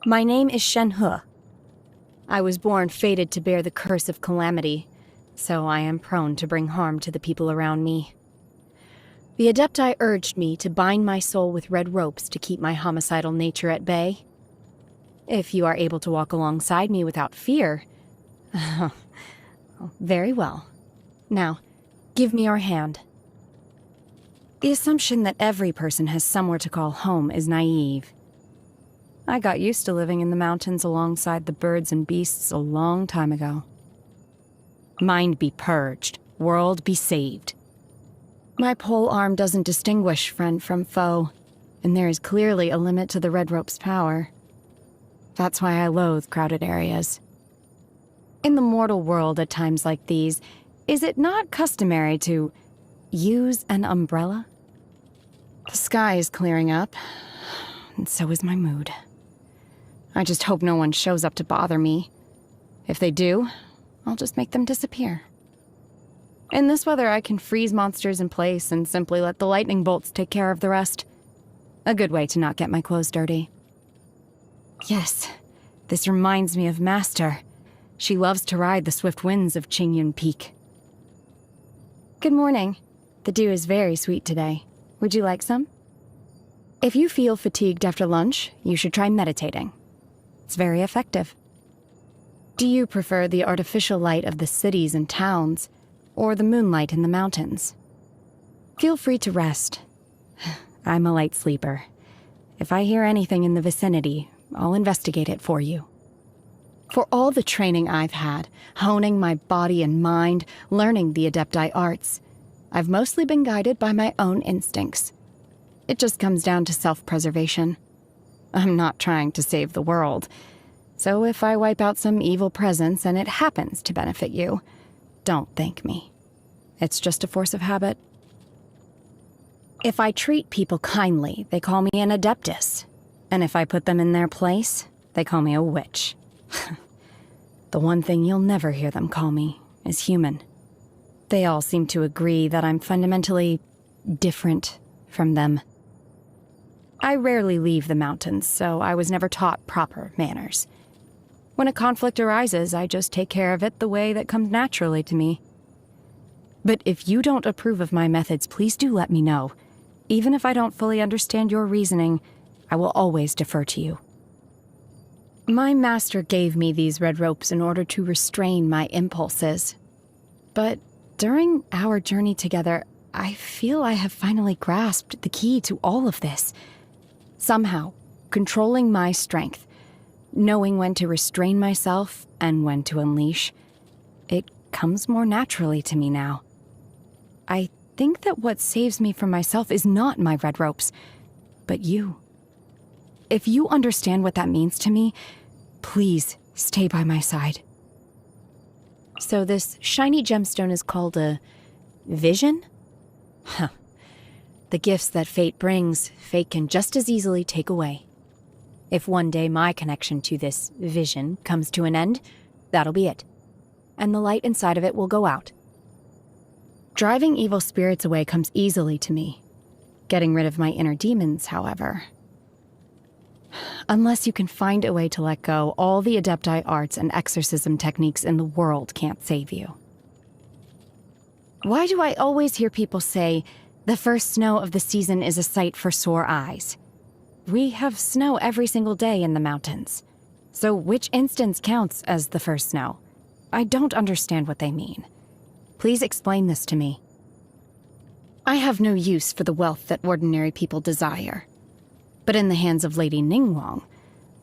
My name is Shenhe. I was born fated to bear the curse of calamity, so I am prone to bring harm to the people around me. The Adepti urged me to bind my soul with red ropes to keep my homicidal nature at bay. If you are able to walk alongside me without fear... very well. Now, give me your hand. The assumption that every person has somewhere to call home is naive. I got used to living in the mountains alongside the birds and beasts a long time ago. Mind be purged, world be saved. My pole arm doesn't distinguish friend from foe, and there is clearly a limit to the red rope's power. That's why I loathe crowded areas. In the mortal world at times like these, is it not customary to use an umbrella? The sky is clearing up, and so is my mood. I just hope no one shows up to bother me. If they do, I'll just make them disappear. In this weather, I can freeze monsters in place and simply let the lightning bolts take care of the rest. A good way to not get my clothes dirty. Yes, this reminds me of Master. She loves to ride the swift winds of Qingyun Peak. Good morning. The dew is very sweet today. Would you like some? If you feel fatigued after lunch, you should try meditating. It's very effective. Do you prefer the artificial light of the cities and towns, or the moonlight in the mountains? Feel free to rest. I'm a light sleeper. If I hear anything in the vicinity, I'll investigate it for you. For all the training I've had, honing my body and mind, learning the Adepti arts, I've mostly been guided by my own instincts. It just comes down to self-preservation. I'm not trying to save the world, so if I wipe out some evil presence and it happens to benefit you, don't thank me. It's just a force of habit. If I treat people kindly, they call me an adeptus. And if I put them in their place, they call me a witch. The one thing you'll never hear them call me is human. They all seem to agree that I'm fundamentally different from them. I rarely leave the mountains, so I was never taught proper manners. When a conflict arises, I just take care of it the way that comes naturally to me. But if you don't approve of my methods, please do let me know. Even if I don't fully understand your reasoning, I will always defer to you. My master gave me these red ropes in order to restrain my impulses. But during our journey together, I feel I have finally grasped the key to all of this. Somehow, controlling my strength, knowing when to restrain myself and when to unleash, it comes more naturally to me now. I think that what saves me from myself is not my red ropes, but you. If you understand what that means to me, please stay by my side. So this shiny gemstone is called a vision? Huh. The gifts that fate brings, fate can just as easily take away. If one day my connection to this vision comes to an end, that'll be it. And the light inside of it will go out. Driving evil spirits away comes easily to me. Getting rid of my inner demons, however. Unless you can find a way to let go, all the Adepti arts and exorcism techniques in the world can't save you. Why do I always hear people say, the first snow of the season is a sight for sore eyes? We have snow every single day in the mountains. So which instance counts as the first snow? I don't understand what they mean. Please explain this to me. I have no use for the wealth that ordinary people desire. But in the hands of Lady Ningguang,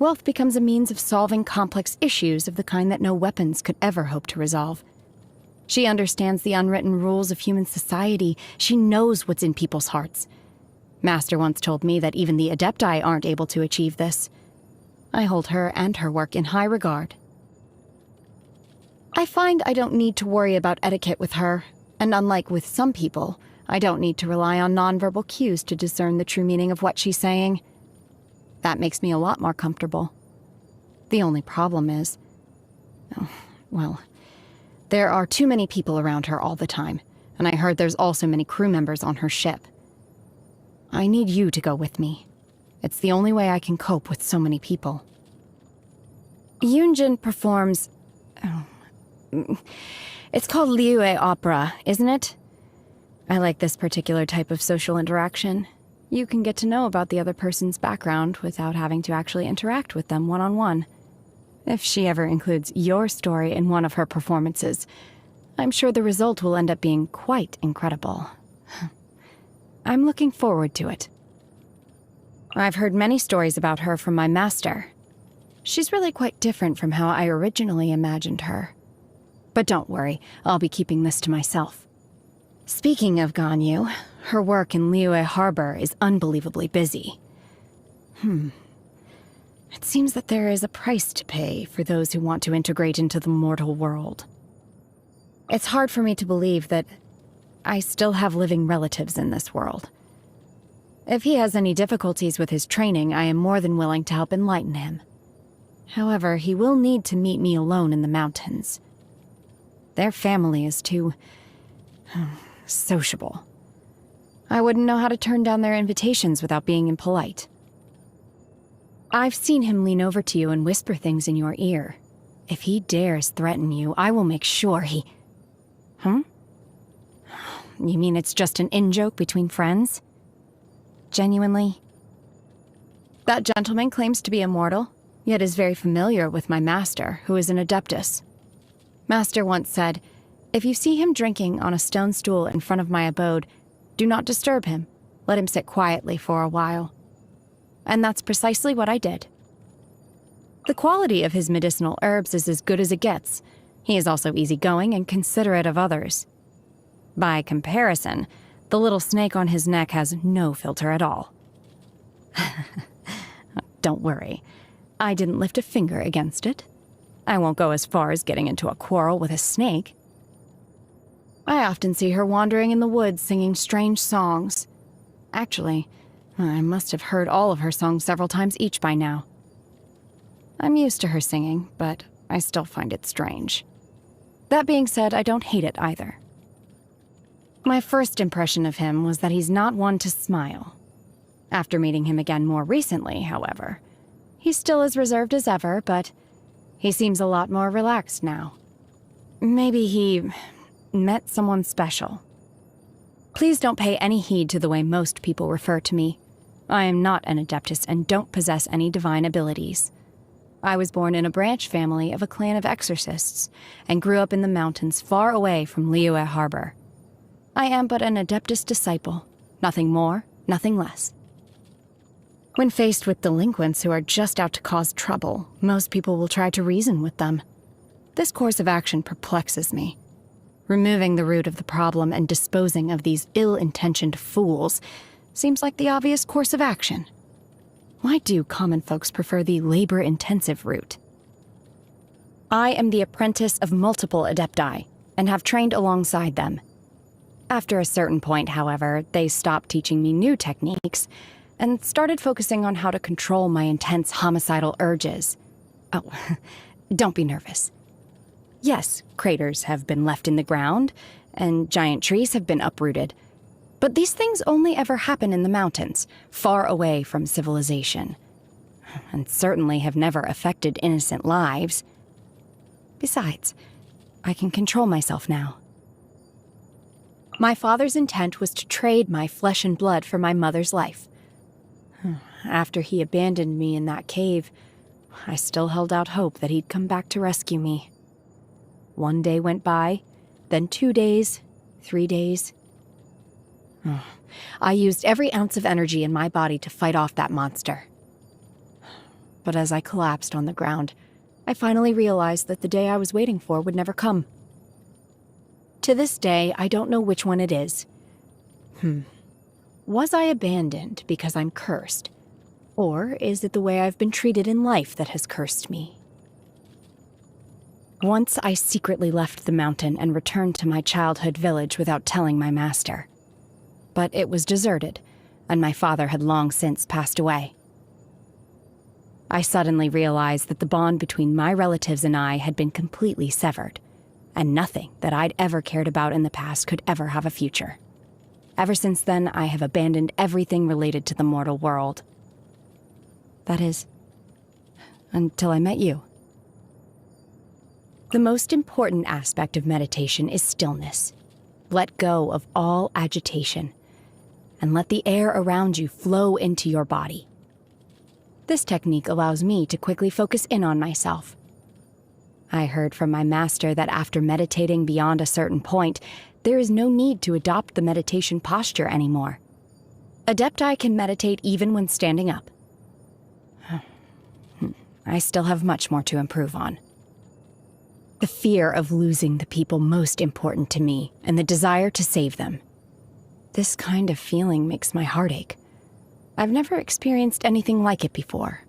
wealth becomes a means of solving complex issues of the kind that no weapons could ever hope to resolve. She understands the unwritten rules of human society. She knows what's in people's hearts. Master once told me that even the Adepti aren't able to achieve this. I hold her and her work in high regard. I find I don't need to worry about etiquette with her, and unlike with some people, I don't need to rely on nonverbal cues to discern the true meaning of what she's saying. That makes me a lot more comfortable. The only problem is... well, there are too many people around her all the time, and I heard there's also many crew members on her ship. I need you to go with me. It's the only way I can cope with so many people. Yunjin performs... It's called Liue Opera, isn't it? I like this particular type of social interaction. You can get to know about the other person's background without having to actually interact with them one-on-one. If she ever includes your story in one of her performances, I'm sure the result will end up being quite incredible. I'm looking forward to it. I've heard many stories about her from my master. She's really quite different from how I originally imagined her. But don't worry, I'll be keeping this to myself. Speaking of Ganyu, her work in Liyue Harbor is unbelievably busy. It seems that there is a price to pay for those who want to integrate into the mortal world. It's hard for me to believe that I still have living relatives in this world. If he has any difficulties with his training, I am more than willing to help enlighten him. However, he will need to meet me alone in the mountains. Their family is too... sociable. I wouldn't know how to turn down their invitations without being impolite. I've seen him lean over to you and whisper things in your ear. If he dares threaten you, I will make sure he... You mean it's just an in-joke between friends? Genuinely? That gentleman claims to be immortal, yet is very familiar with my master, who is an adeptus. Master once said, "If you see him drinking on a stone stool in front of my abode, do not disturb him. Let him sit quietly for a while." And that's precisely what I did. The quality of his medicinal herbs is as good as it gets. He is also easygoing and considerate of others. By comparison, the little snake on his neck has no filter at all. Don't worry, I didn't lift a finger against it. I won't go as far as getting into a quarrel with a snake. I often see her wandering in the woods singing strange songs. Actually, I must have heard all of her songs several times each by now. I'm used to her singing, but I still find it strange. That being said, I don't hate it either. My first impression of him was that he's not one to smile. After meeting him again more recently, however, he's still as reserved as ever, but he seems a lot more relaxed now. Maybe he met someone special. Please don't pay any heed to the way most people refer to me. I am not an adeptus and don't possess any divine abilities. I was born in a branch family of a clan of exorcists and grew up in the mountains far away from Liyue Harbor. I am but an adeptus disciple, nothing more, nothing less. When faced with delinquents who are just out to cause trouble, most people will try to reason with them. This course of action perplexes me. Removing the root of the problem and disposing of these ill-intentioned fools seems like the obvious course of action. Why do common folks prefer the labor-intensive route? I am the apprentice of multiple adepti, and have trained alongside them. After a certain point, however, they stopped teaching me new techniques, and started focusing on how to control my intense homicidal urges. Oh, don't be nervous. Yes, craters have been left in the ground, and giant trees have been uprooted. But these things only ever happen in the mountains, far away from civilization. And certainly have never affected innocent lives. Besides, I can control myself now. My father's intent was to trade my flesh and blood for my mother's life. After he abandoned me in that cave, I still held out hope that he'd come back to rescue me. One day went by, then 2 days, 3 days. I used every ounce of energy in my body to fight off that monster. But as I collapsed on the ground, I finally realized that the day I was waiting for would never come. To this day, I don't know which one it is. Was I abandoned because I'm cursed? Or is it the way I've been treated in life that has cursed me? Once I secretly left the mountain and returned to my childhood village without telling my master. But it was deserted, and my father had long since passed away. I suddenly realized that the bond between my relatives and I had been completely severed, and nothing that I'd ever cared about in the past could ever have a future. Ever since then, I have abandoned everything related to the mortal world. That is, until I met you. The most important aspect of meditation is stillness. Let go of all agitation, and let the air around you flow into your body. This technique allows me to quickly focus in on myself. I heard from my master that after meditating beyond a certain point, there is no need to adopt the meditation posture anymore. Adepti can meditate even when standing up. I still have much more to improve on. The fear of losing the people most important to me and the desire to save them. This kind of feeling makes my heart ache. I've never experienced anything like it before.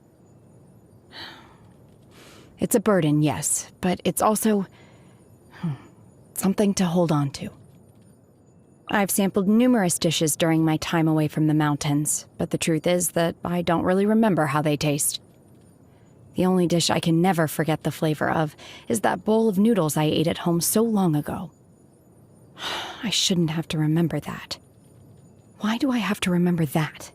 It's a burden, yes, but it's also something to hold on to. I've sampled numerous dishes during my time away from the mountains, but the truth is that I don't really remember how they taste. The only dish I can never forget the flavor of is that bowl of noodles I ate at home so long ago. I shouldn't have to remember that. Why do I have to remember that?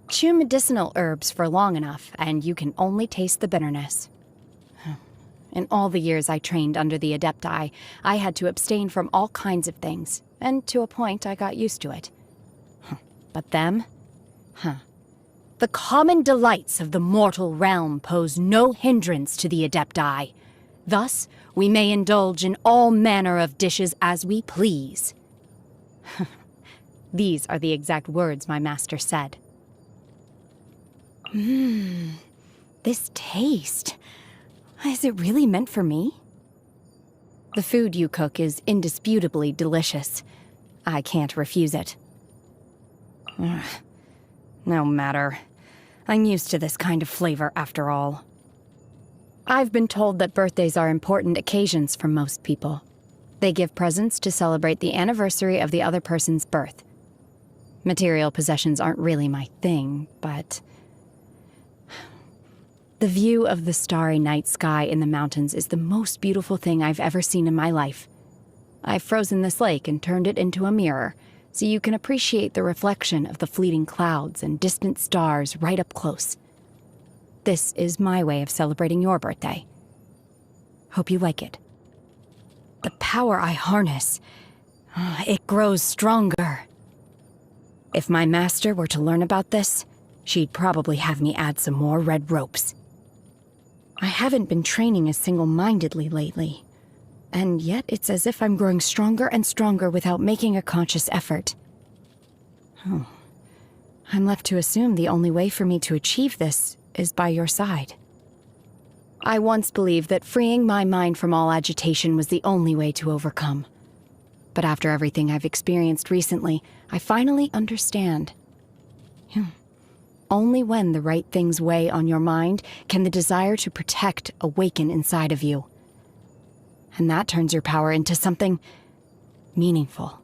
Chew medicinal herbs for long enough, and you can only taste the bitterness. In all the years I trained under the Adepti, I had to abstain from all kinds of things, and to a point I got used to it. But them? The common delights of the mortal realm pose no hindrance to the Adepti. Thus, we may indulge in all manner of dishes as we please. These are the exact words my master said. This taste. Is it really meant for me? The food you cook is indisputably delicious. I can't refuse it. No matter. I'm used to this kind of flavor after all. I've been told that birthdays are important occasions for most people. They give presents to celebrate the anniversary of the other person's birth. Material possessions aren't really my thing, but the view of the starry night sky in the mountains is the most beautiful thing I've ever seen in my life. I've frozen this lake and turned it into a mirror, so you can appreciate the reflection of the fleeting clouds and distant stars right up close. This is my way of celebrating your birthday. Hope you like it. The power I harness, it grows stronger. If my master were to learn about this, she'd probably have me add some more red ropes. I haven't been training as single-mindedly lately, and yet it's as if I'm growing stronger and stronger without making a conscious effort. I'm left to assume the only way for me to achieve this is by your side. I once believed that freeing my mind from all agitation was the only way to overcome. But after everything I've experienced recently, I finally understand. Only when the right things weigh on your mind can the desire to protect awaken inside of you. And that turns your power into something meaningful.